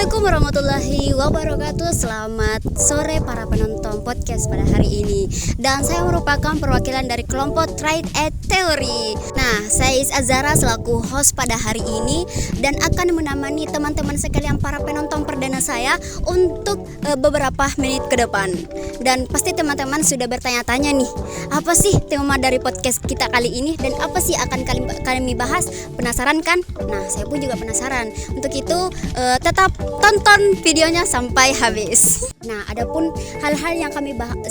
Assalamualaikum warahmatullahi wabarakatuh. Selamat sore para penonton podcast pada hari ini. Dan saya merupakan perwakilan dari kelompok Trade at Theory. Nah, saya Is Azara selaku host pada hari ini dan akan menemani teman-teman sekalian para penonton perdana saya untuk beberapa menit ke depan. Dan pasti teman-teman sudah bertanya-tanya nih, apa sih tema dari podcast kita kali ini dan apa sih akan kami bahas? Penasaran kan? Nah, saya pun juga penasaran. Untuk itu tetap tonton videonya sampai habis. Nah, adapun hal-hal yang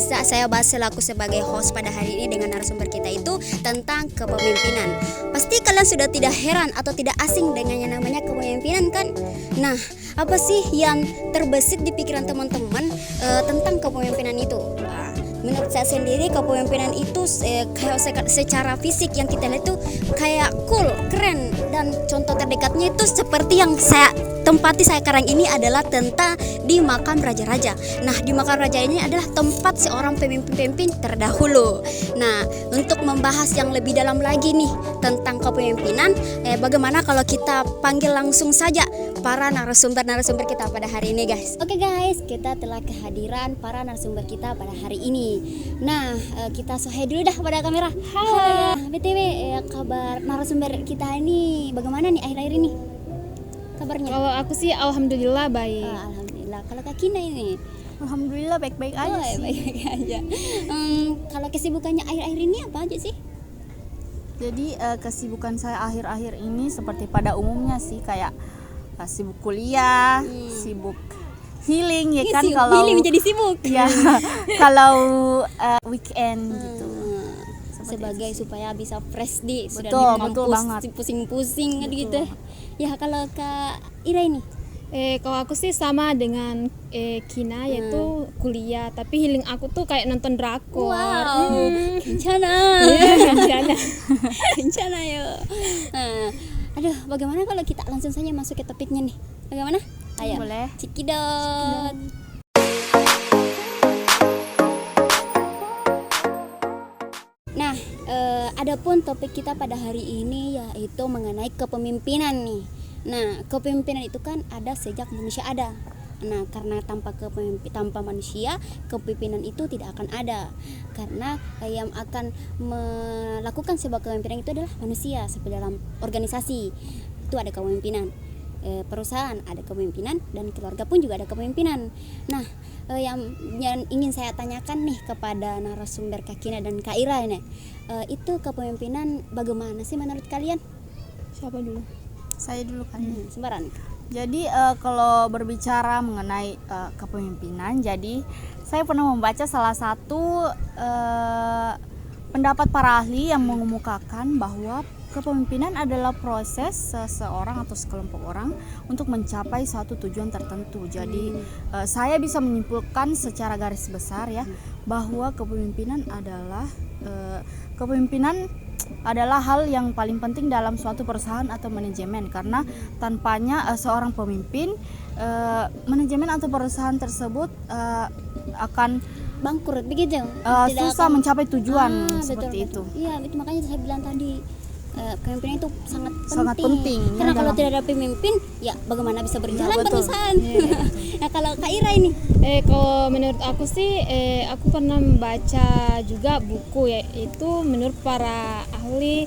saya bahas selaku sebagai host pada hari ini dengan narasumber kita itu tentang kepemimpinan. Pasti kalian sudah tidak heran atau tidak asing dengan yang namanya kepemimpinan kan? Nah, apa sih yang terbesit di pikiran teman-teman tentang kepemimpinan itu? Nah, menurut saya sendiri kepemimpinan itu kayak secara fisik yang kita lihat itu kayak cool, keren, dan contoh terdekatnya itu seperti yang saya tempati sekarang ini adalah tentang di makam raja-raja. Nah, di makam raja ini adalah tempat seorang pemimpin-pemimpin terdahulu. Nah, untuk membahas yang lebih dalam lagi nih tentang kepemimpinan, bagaimana kalau kita panggil langsung saja para narasumber kita pada hari ini, guys. Oke guys, kita telah kehadiran para narasumber kita pada hari ini. Nah, kita say dulu dah pada kamera. Halo. BTW, kabar narasumber kita ini bagaimana nih akhir-akhir ini? Kabarnya? Kalau aku sih alhamdulillah baik. Alhamdulillah. Kalau Kak Kina ini? Alhamdulillah baik-baik aja sih. Baik aja. Kalau kesibukannya akhir-akhir ini apa aja sih? Jadi kesibukan saya akhir-akhir ini seperti pada umumnya sih, kayak sibuk kuliah, sibuk healing ya kan, kalau healing menjadi sibuk. Ya, kalau weekend gitu. Sebagai supaya bisa fresh di betul banget, pusing-pusing gitu. Ya, kalau Kak Ira ini? Kalau aku sih sama dengan Kina, yaitu kuliah, tapi healing aku tuh kayak nonton drakor. Wow, kencana. Kencana yuk. Aduh, bagaimana kalau kita langsung saja masuk ke topiknya nih? Bagaimana? Ayo. Boleh. Cikidot. Nah, adapun topik kita pada hari ini yaitu mengenai kepemimpinan nih. Nah, kepemimpinan itu kan ada sejak manusia ada. Nah, karena tanpa manusia, kepemimpinan itu tidak akan ada. Karena yang akan melakukan sebuah kepemimpinan itu adalah manusia. Seperti dalam organisasi itu ada kepemimpinan, perusahaan ada kepemimpinan, dan keluarga pun juga ada kepemimpinan. Nah, yang ingin saya tanyakan nih kepada narasumber Kak Kina dan Kak Ira ini, itu kepemimpinan bagaimana sih menurut kalian? Siapa dulu? Saya dulu kan. Sembaran. Jadi kalau berbicara mengenai kepemimpinan, jadi saya pernah membaca salah satu pendapat para ahli yang mengemukakan bahwa kepemimpinan adalah proses seseorang atau sekelompok orang untuk mencapai suatu tujuan tertentu. Jadi saya bisa menyimpulkan secara garis besar ya, bahwa kepemimpinan adalah hal yang paling penting dalam suatu perusahaan atau manajemen, karena tanpanya seorang pemimpin, manajemen atau perusahaan tersebut akan bangkrut begitu. Susah mencapai tujuan seperti betul. itu. Iya, itu makanya saya bilang tadi kepemimpinan itu sangat penting. Karena Ya, kalau tidak ada pemimpin, ya bagaimana bisa berjalan betul. perusahaan? Nah, kalau Kak Ira ini? Kalau menurut aku sih, aku pernah membaca juga buku, yaitu menurut para ahli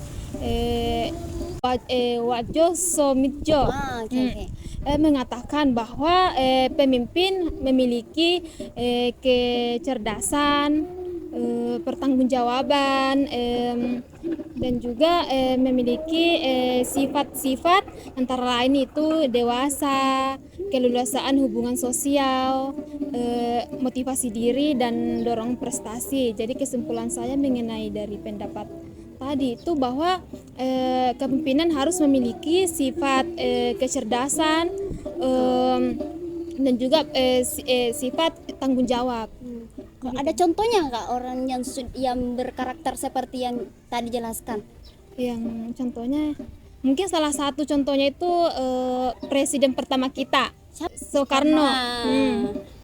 Wadjo Somitjo. Okay. Mengatakan bahwa pemimpin memiliki kecerdasan, pertanggungjawaban, dan juga memiliki sifat-sifat antara lain itu dewasa, keleluasaan hubungan sosial, motivasi diri, dan dorong prestasi. Jadi kesimpulan saya mengenai dari pendapat tadi itu bahwa kepemimpinan harus memiliki sifat kecerdasan, dan juga sifat tanggung jawab. Ada contohnya nggak orang yang berkarakter seperti yang tadi jelaskan? Yang contohnya, mungkin salah satu contohnya itu presiden pertama kita, Soekarno.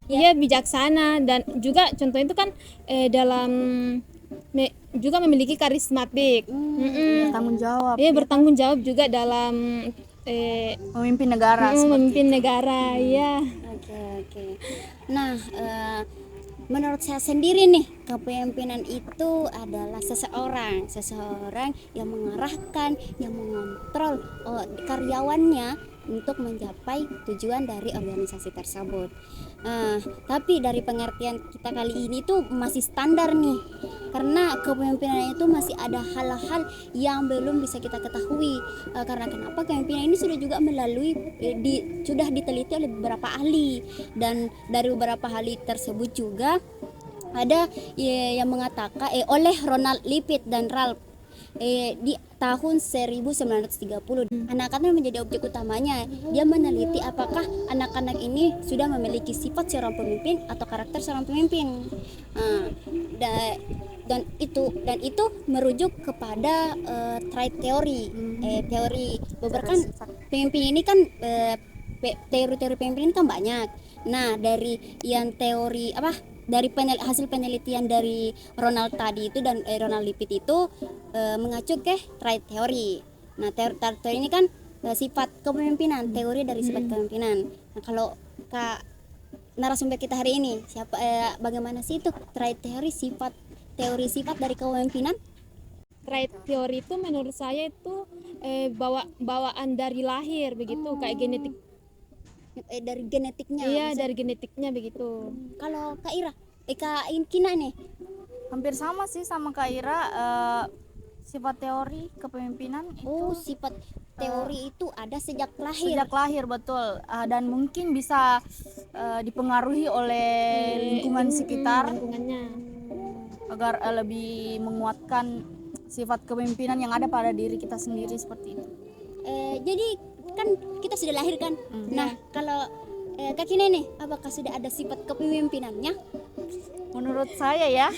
Dia bijaksana, dan juga contohnya itu kan dalam juga memiliki karismatik. Bertanggung jawab. Dia bertanggung jawab juga dalam Memimpin negara seperti memimpin itu. negara ya. Oke. Nah, menurut saya sendiri nih, kepemimpinan itu adalah seseorang yang mengarahkan, yang mengontrol karyawannya untuk mencapai tujuan dari organisasi tersebut. Tapi dari pengertian kita kali ini tuh masih standar nih, karena kepemimpinan itu masih ada hal-hal yang belum bisa kita ketahui. Karena kenapa? Kepemimpinan ini sudah juga melalui sudah diteliti oleh beberapa ahli, dan dari beberapa ahli tersebut juga ada yang mengatakan oleh Ronald Lippitt dan Ralph di tahun 1930. Anak-anak menjadi objek utamanya. Dia meneliti apakah anak-anak ini sudah memiliki sifat seorang pemimpin atau karakter seorang pemimpin. Dan itu merujuk kepada trait teori. Teori beberapa pemimpin ini kan teori-teori pemimpin kan banyak. Nah, dari yang teori dari hasil penelitian dari Ronald tadi itu dan Ronald Lippitt itu mengacu ke trait teori. Nah, teori ini kan sifat kepemimpinan, teori dari sifat kepemimpinan. Nah, kalau Kak narasumber kita hari ini siapa bagaimana sih itu trait teori sifat dari kepemimpinan? Trait teori itu menurut saya itu bawaan dari lahir begitu, kayak genetik. Dari genetiknya. Iya, dari genetiknya begitu. Kalau Kak Ira, Kak Kina nih, Hampir sama sih sama Kak Ira. Sifat teori kepemimpinan itu sifat teori itu ada sejak lahir. sejak lahir, betul. Dan mungkin bisa dipengaruhi oleh lingkungan sekitar Lingkungannya. agar lebih menguatkan sifat kepemimpinan yang ada pada diri kita sendiri seperti itu. Jadi kan kita sudah lahir kan. Nah, kalau Kak Kina nih, apakah sudah ada sifat kepemimpinannya? Menurut saya ya,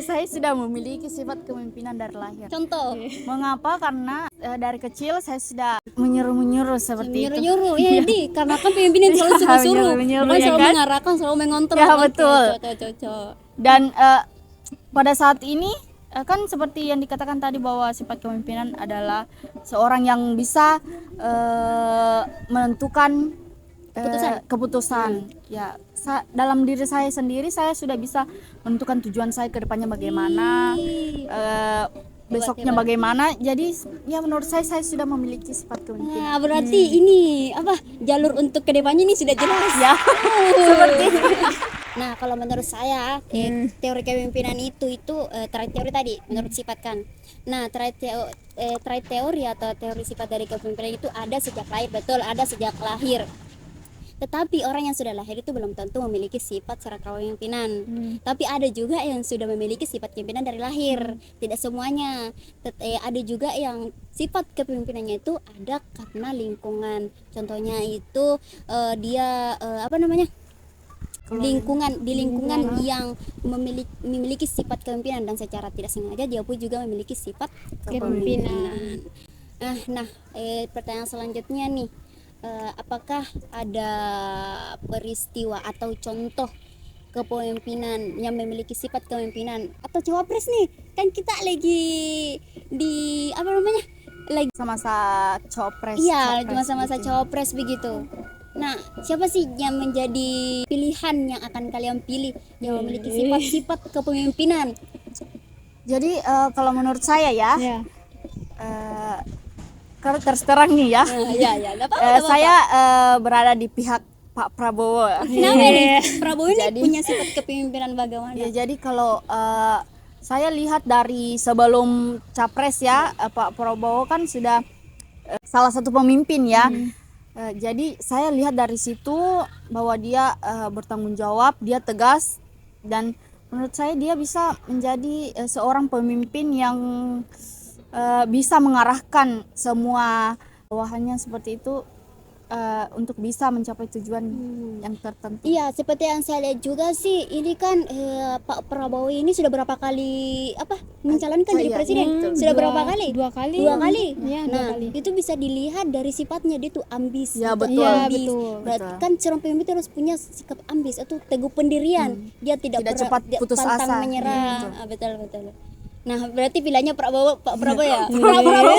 saya sudah memiliki sifat kepemimpinan dari lahir. Contoh, Mengapa? Karena dari kecil saya sudah menyuruh seperti itu. nyuruh-nyuruh ya, di karena kan pemimpin selalu suruh-suruh, menyuruh-nyuruh, ya selalu kan? mengarahkan, selalu mengontrol. Ya, betul. Cocok. Dan pada saat ini kan seperti yang dikatakan tadi bahwa sifat kepemimpinan adalah seorang yang bisa menentukan keputusan. Ya, dalam diri saya sendiri saya sudah bisa menentukan tujuan saya ke depannya bagaimana, besoknya bagaimana. Jadi ya menurut saya sudah memiliki sifat kepemimpinan. Nah, berarti ini jalur untuk kedepannya ini sudah jelas Ya, seperti itu. Nah, kalau menurut saya teori kepemimpinan itu trait teori tadi menurut sifat kan. Nah, trait teori atau teori sifat dari kepemimpinan itu ada sejak lahir, betul, ada sejak lahir. Tetapi orang yang sudah lahir itu belum tentu memiliki sifat secara kepemimpinan. Tapi ada juga yang sudah memiliki sifat kepemimpinan dari lahir. Tidak semuanya. Ada juga yang sifat kepemimpinannya itu ada karena lingkungan. Contohnya itu dia lingkungan yang memiliki sifat kepemimpinan, dan secara tidak sengaja dia pun juga memiliki sifat kepemimpinan. Nah, pertanyaan selanjutnya nih, apakah ada peristiwa atau contoh kepemimpinan yang memiliki sifat kepemimpinan atau cawapres nih? Kan kita lagi di lagi Masa-masa cawapres. iya, masa-masa cawapres begitu. Nah, siapa sih yang menjadi pilihan yang akan kalian pilih yang memiliki sifat-sifat kepemimpinan? Jadi kalau menurut saya ya, Ya. kalau terus terang nih ya, Ya, enggak apa-apa. saya berada di pihak Pak Prabowo. Kenapa nih? Prabowo ini punya sifat kepemimpinan bagaimana? Ya, jadi kalau saya lihat dari sebelum capres ya, Pak Prabowo kan sudah salah satu pemimpin ya. Jadi saya lihat dari situ bahwa dia bertanggung jawab, dia tegas, dan menurut saya dia bisa menjadi seorang pemimpin yang bisa mengarahkan semua bawahannya seperti itu untuk bisa mencapai tujuan yang tertentu. Iya, seperti yang saya lihat juga sih, ini kan Pak Prabowo ini sudah berapa kali mencalonkan jadi presiden? Sudah berapa kali? Dua kali. Nah, Iya, dua kali. itu bisa dilihat dari sifatnya, dia tuh ambis. Ya, Gitu, betul. ambis. Ya, betul. Berarti kan seorang pemimpin harus punya sikap ambis atau teguh pendirian. Dia tidak cepat putus pantang asa. menyerah. Betul. Nah, berarti pilihannya Pak Prabowo ya? Pak Prabowo.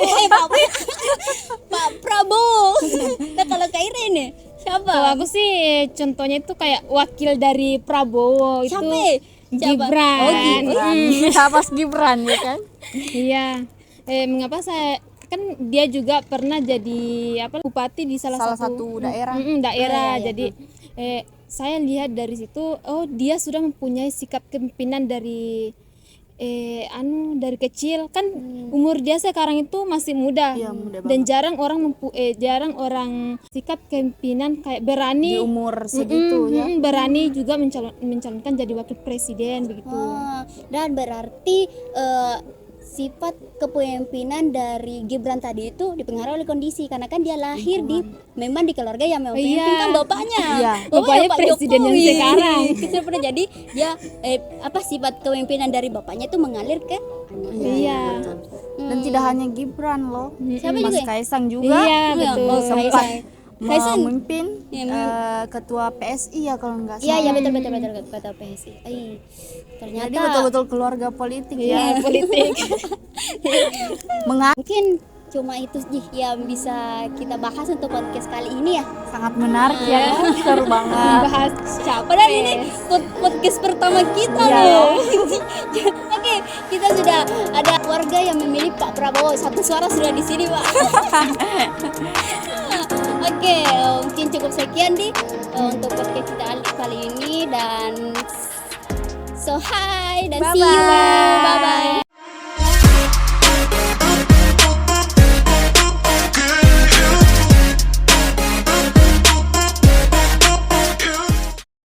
Pak Prabowo. Nah kalau Kak Irene siapa? Kalau aku sih contohnya itu kayak wakil dari Prabowo itu Siapa? Gibran. Oh, Gibran. Pas Gibran ya kan. Iya. Mengapa saya kan dia juga pernah jadi apa bupati di salah satu daerah. daerah. Iya. Jadi saya lihat dari situ, oh dia sudah mempunyai sikap kepemimpinan dari dari kecil kan. Umur dia sekarang itu masih muda, Iya, muda dan jarang orang sikap kepemimpinan kayak berani Di umur segitu ya. berani juga mencalonkan jadi wakil presiden begitu. Dan berarti sifat kepemimpinan dari Gibran tadi itu dipengaruhi oleh kondisi karena kan dia lahir memang di keluarga yang memang Iya. pemimpin kan bapaknya. Iya. Bapaknya Pak presiden yang Jokowi. sekarang. Kita pernah jadi dia sifat kepemimpinan dari bapaknya itu mengalir ke Iya. Betul. Dan tidak hanya Gibran loh. Siapa Mas juga ya? Kaisang juga Iya, Iya, betul. oh, sempat Kaisang. memimpin Iya, ketua PSI ya kalau nggak Iya, salah. iya betul kata PSI. Ternyata Jadi betul-betul keluarga politik Iya, ya. politik. Menga- Mungkin cuma itu sih yang bisa kita bahas untuk podcast kali ini ya. sangat menarik ya. Seru banget. Bahas Padahal ini podcast pertama kita Iya. loh. Oke, kita sudah ada warga yang memilih Pak Prabowo. Satu suara sudah di sini, Pak. Oke, mungkin cukup sekian di untuk podcast kita kali ini dan so hi dan see you. Bye-bye. Bye bye.